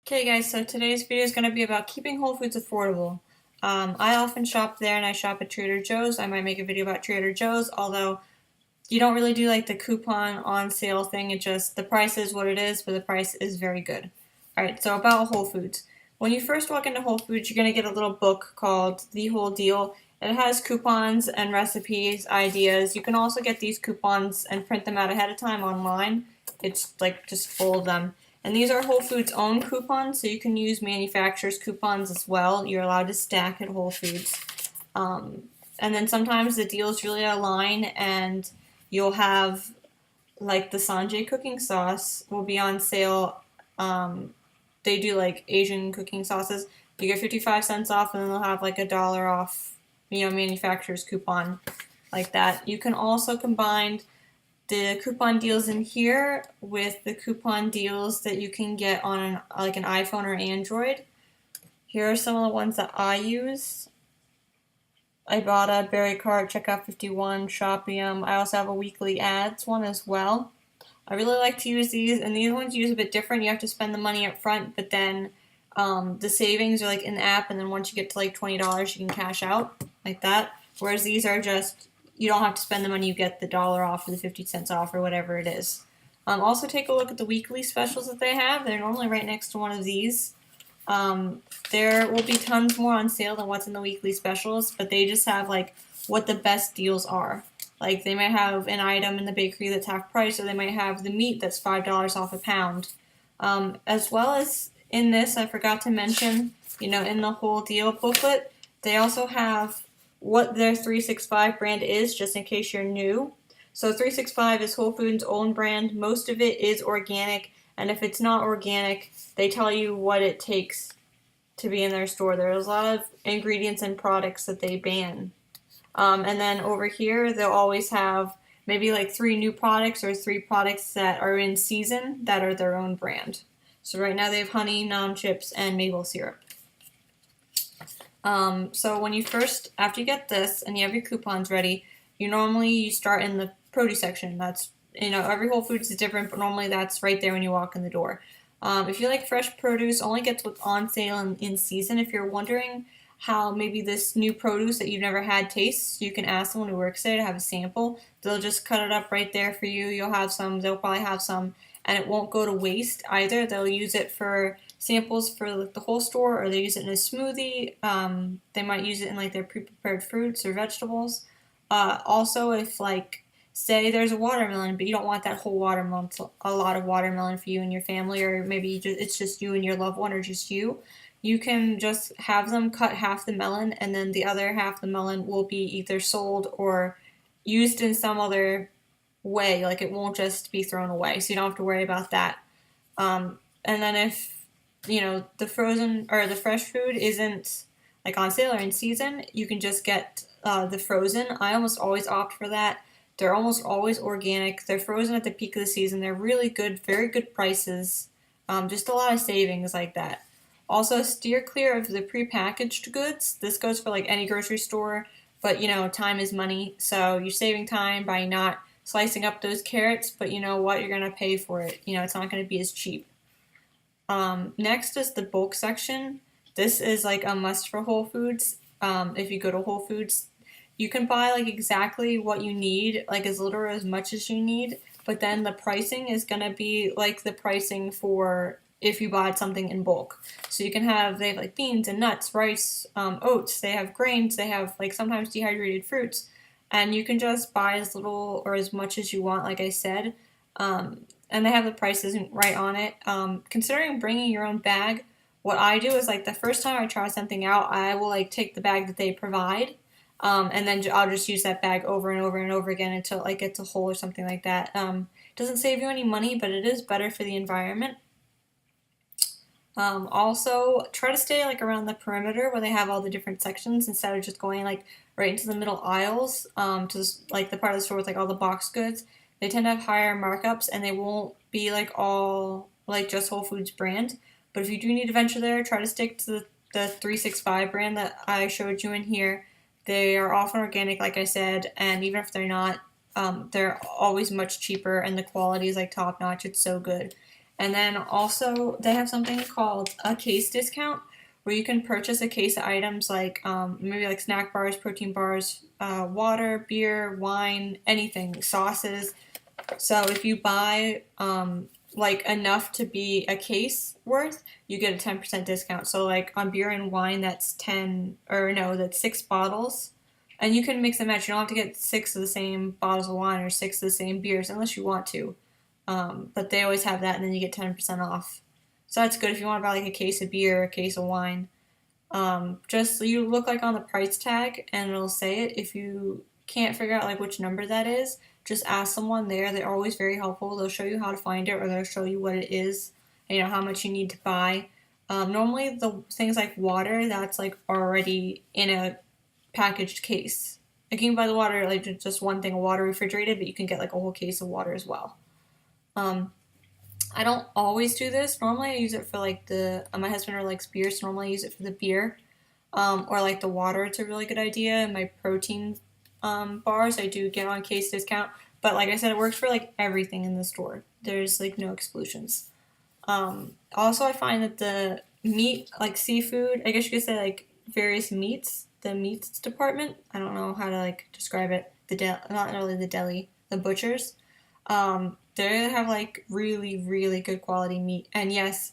Okay guys, so today's video is going to be about keeping Whole Foods affordable. I often shop there and I shop at Trader Joe's. I might make a video about Trader Joe's, although you don't really do like the coupon on sale thing. It just, the price is what it is, but the price is very good. Alright, so about Whole Foods. When you first walk into Whole Foods, you're going to get a little book called The Whole Deal. It has coupons and recipes, ideas. You can also get these coupons and print them out ahead of time online. It's like just full of them. And these are Whole Foods' own coupons, so you can use manufacturers' coupons as well. You're allowed to stack at Whole Foods. And then sometimes the deals really align, and you'll have like the Sanjay cooking sauce will be on sale. They do like Asian cooking sauces. You get 55 cents off, and then they'll have like $1 off, manufacturer's coupon like that. You can also combine the coupon deals in here with the coupon deals that you can get on an iPhone or Android. Here are some of the ones that I use. Ibotta, Berry Cart, Checkout 51, Shopium. I also have a weekly ads one as well. I really like to use these, and these ones use a bit different. You have to spend the money up front, but then the savings are like in the app, and then once you get to like $20, you can cash out like that. Whereas these are just, you don't have to spend the money, you get the dollar off or the 50 cents off or whatever it is. Also take a look at the weekly specials that they have. They're normally right next to one of these. There will be tons more on sale than what's in the weekly specials, but they just have like what the best deals are. Like they might have an item in the bakery that's half price, or they might have the meat that's $5 off a pound. As well as in this, I forgot to mention, in the whole deal booklet, they also have what their 365 brand is, just in case you're new. So 365 is Whole Foods' own brand. Most of it is organic, and if it's not organic, they tell you what it takes to be in their store. There's a lot of ingredients and products that they ban. And then over here, they'll always have maybe like 3 new products or 3 products that are in season that are their own brand. So right now they have honey, naan chips, and maple syrup. So when you after you get this and you have your coupons ready, you start in the produce section. That's, every Whole Foods is different, but normally that's right there when you walk in the door. If you like fresh produce, only gets what's on sale and in season. If you're wondering how maybe this new produce that you've never had tastes, you can ask someone who works there to have a sample. They'll just cut it up right there for you. You'll have some, they'll probably have some, and it won't go to waste either. They'll use it for samples for the whole store, or they use it in a smoothie. They might use it in like their pre-prepared fruits or vegetables. Also, if like, say there's a watermelon, but you don't want that whole watermelon, a lot of watermelon for you and your family, or maybe it's just you and your loved one, or just you can just have them cut half the melon, and then the other half of the melon will be either sold or used in some other way. Like it won't just be thrown away, so you don't have to worry about that. And then if the frozen or the fresh food isn't like on sale or in season, you can just get the frozen. I almost always opt for that. They're almost always organic. They're frozen at the peak of the season. They're really good, very good prices. Just a lot of savings like that. Also, steer clear of the prepackaged goods. This goes for like any grocery store, but time is money. So you're saving time by not slicing up those carrots, but you know what? You're going to pay for it. It's not going to be as cheap. Next is the bulk section. This is like a must for Whole Foods. If you go to Whole Foods, you can buy like exactly what you need, like as little or as much as you need, but then the pricing is going to be like the pricing for if you bought something in bulk. So they have like beans and nuts, rice, oats, they have grains, they have like sometimes dehydrated fruits, and you can just buy as little or as much as you want, like I said. And they have the prices right on it. Considering bringing your own bag, what I do is like the first time I try something out, I will like take the bag that they provide, and then I'll just use that bag over and over and over again until it like gets a hole or something like that. Doesn't save you any money, but it is better for the environment. Also, try to stay like around the perimeter where they have all the different sections instead of just going like right into the middle aisles, to like the part of the store with like all the box goods. They tend to have higher markups, and they won't be like all like just Whole Foods brand. But if you do need to venture there, try to stick to the 365 brand that I showed you in here. They are often organic, like I said, and even if they're not, they're always much cheaper, and the quality is like top notch. It's so good. And then also they have something called a case discount where you can purchase a case of items like maybe like snack bars, protein bars, water, beer, wine, anything, sauces. So if you buy like enough to be a case worth, you get a 10% discount. So like on beer and wine, that's 10 or no, that's 6 bottles. And you can mix and match. You don't have to get 6 of the same bottles of wine or 6 of the same beers unless you want to. But they always have that, and then you get 10% off. So that's good if you want to buy like a case of beer, a case of wine. Just you look like on the price tag, and it'll say it. If you can't figure out like which number that is, just ask someone there. They're always very helpful. They'll show you how to find it, or they'll show you what it is, and, how much you need to buy. Normally, the things like water, that's like already in a packaged case. Like you can buy the water like just one thing of water refrigerated, but you can get like a whole case of water as well. Um, I don't always do this. Normally, I use it for like my husband really likes beer, so normally I use it for the beer. Or like the water, it's a really good idea. And my protein bars, I do get on case discount. But like I said, it works for like everything in the store. There's like no exclusions. Also, I find that the meat, like seafood, I guess you could say like various meats, the meats department. I don't know how to like describe it. Not really the deli, the butchers. They have like really, really good quality meat. And yes,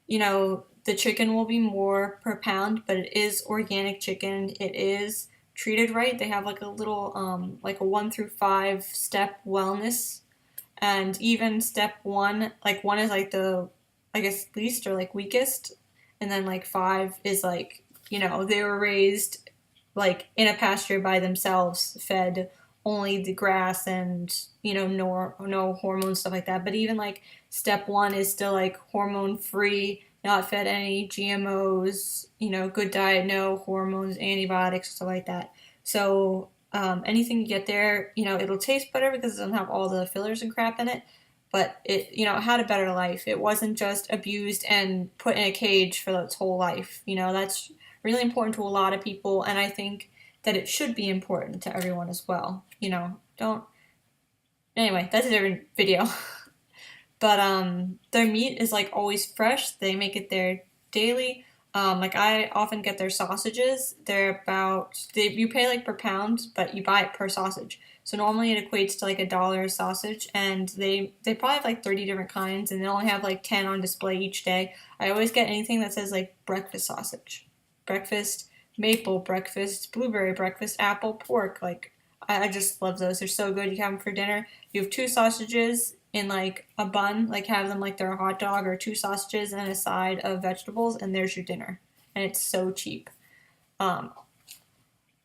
the chicken will be more per pound, but it is organic chicken. It is treated right. They have like a little, like a 1 through 5 step wellness. And even step one, like one is like the, I guess, least or like weakest. And then like 5 is like, they were raised like in a pasture by themselves, fed only the grass and no hormones, stuff like that. But even like step one is still like hormone free, not fed any GMOs, good diet, no hormones, antibiotics, stuff like that. So anything you get there, it'll taste better because it doesn't have all the fillers and crap in it. But it had a better life. It wasn't just abused and put in a cage for its whole life. That's really important to a lot of people, and I think that it should be important to everyone as well. Don't. Anyway, that's a different video. But their meat is like always fresh. They make it there daily. Like I often get their sausages. You pay like per pound, but you buy it per sausage. So normally it equates to like $1 a sausage, and they probably have like 30 different kinds, and they only have like 10 on display each day. I always get anything that says like breakfast sausage, breakfast maple, breakfast blueberry, breakfast apple, pork. Like I just love those. They're so good. You have them for dinner. You have 2 sausages in like a bun, like have them like they're a hot dog, or 2 sausages and a side of vegetables, and there's your dinner. And it's so cheap. Um,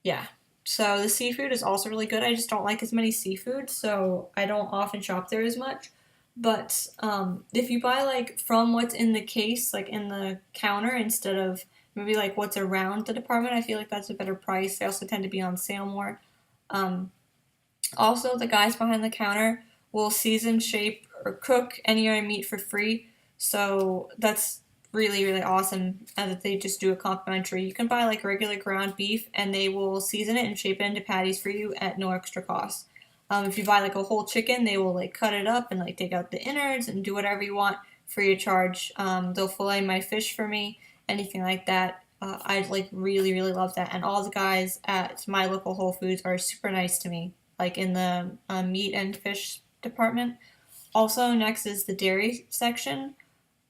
yeah. So the seafood is also really good. I just don't like as many seafood, so I don't often shop there as much. But if you buy like from what's in the case, like in the counter, instead of maybe like what's around the department, I feel like that's a better price. They also tend to be on sale more. Um, Also, the guys behind the counter will season, shape, or cook any of your meat for free. So that's really, really awesome that they just do it complimentary. You can buy like regular ground beef, and they will season it and shape it into patties for you at no extra cost. If you buy like a whole chicken, they will like cut it up and like take out the innards and do whatever you want free of charge. They'll fillet my fish for me, anything like that. I like really, really love that. And all the guys at my local Whole Foods are super nice to me, like in the meat and fish department. Also, next is the dairy section.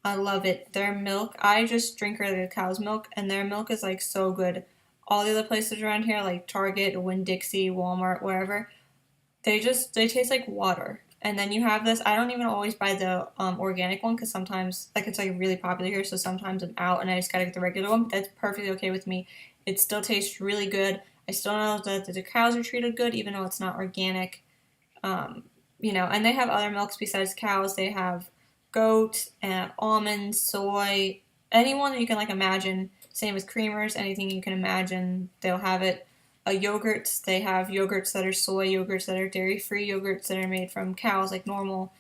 I love it. Their milk, I just drink regular cow's milk, and their milk is like so good. All the other places around here, like Target, Winn-Dixie, Walmart, wherever, they taste like water. And then you have this. I don't even always buy the organic one because sometimes like it's like really popular here, so sometimes I'm out and I just gotta get the regular one. But that's perfectly okay with me. It still tastes really good. I still know that the cows are treated good, even though it's not organic. And they have other milks besides cows. They have goat and almonds, soy, anyone that you can like imagine. Same as creamers, anything you can imagine, they'll have it. Yogurts, they have yogurts that are soy, yogurts that are dairy free, yogurts that are made from cows like normal.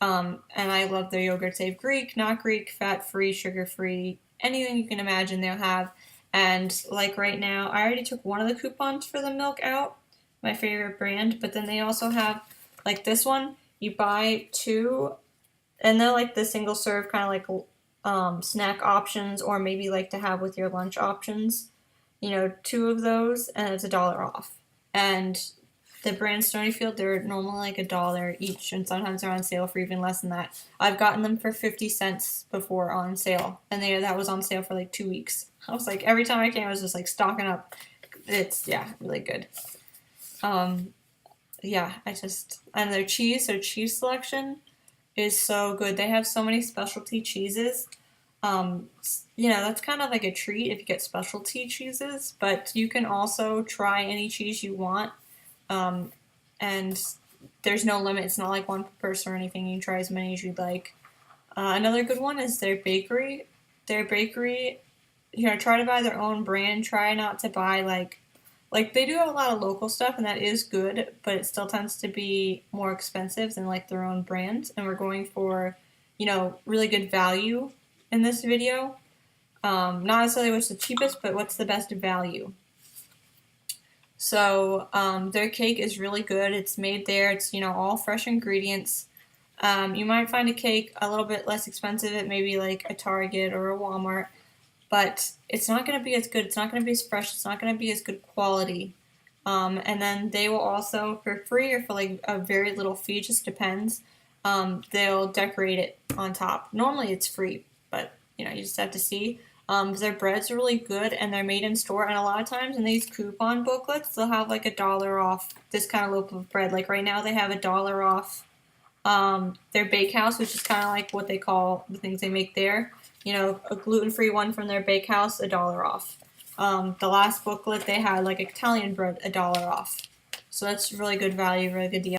And I love their yogurts. They have Greek, not Greek, fat free, sugar free, anything you can imagine they'll have. And like right now, I already took one of the coupons for the milk out, my favorite brand, but then they also have like this one. You buy 2 And they're like the single serve kind of like snack options, or maybe like to have with your lunch options. You know, 2 of those, and it's $1 off. And the brand Stonyfield, they're normally like $1 each, and sometimes they're on sale for even less than that. I've gotten them for 50 cents before on sale, and that was on sale for like 2 weeks. I was like, every time I came, I was just like stocking up. It's, yeah, really good. Yeah, and their cheese selection is so good. They have so many specialty cheeses. You know, that's kind of like a treat if you get specialty cheeses, but you can also try any cheese you want. Um, and there's no limit. It's not like one per person or anything. You can try as many as you'd like. Another good one is their bakery. Their bakery, you know, try to buy their own brand. Try not to buy like they do have a lot of local stuff, and that is good, but it still tends to be more expensive than like their own brand. And we're going for, you know, really good value in this video. Not necessarily what's the cheapest, but what's the best value. So their cake is really good. It's made there. It's, you know, all fresh ingredients. You might find a cake a little bit less expensive at maybe like a Target or a Walmart, but it's not going to be as good. It's not going to be as fresh. It's not going to be as good quality. And then they will also, for free or for like a very little fee, just depends, they'll decorate it on top. Normally it's free, but you know, you just have to see. Their breads are really good, and they're made in store. And a lot of times in these coupon booklets, they'll have like $1 off this kind of loaf of bread. Like right now, they have $1 off their bakehouse, which is kind of like what they call the things they make there. You know, a gluten-free one from their bakehouse, $1 off. The last booklet they had like Italian bread, $1 off. So that's really good value, really good deal.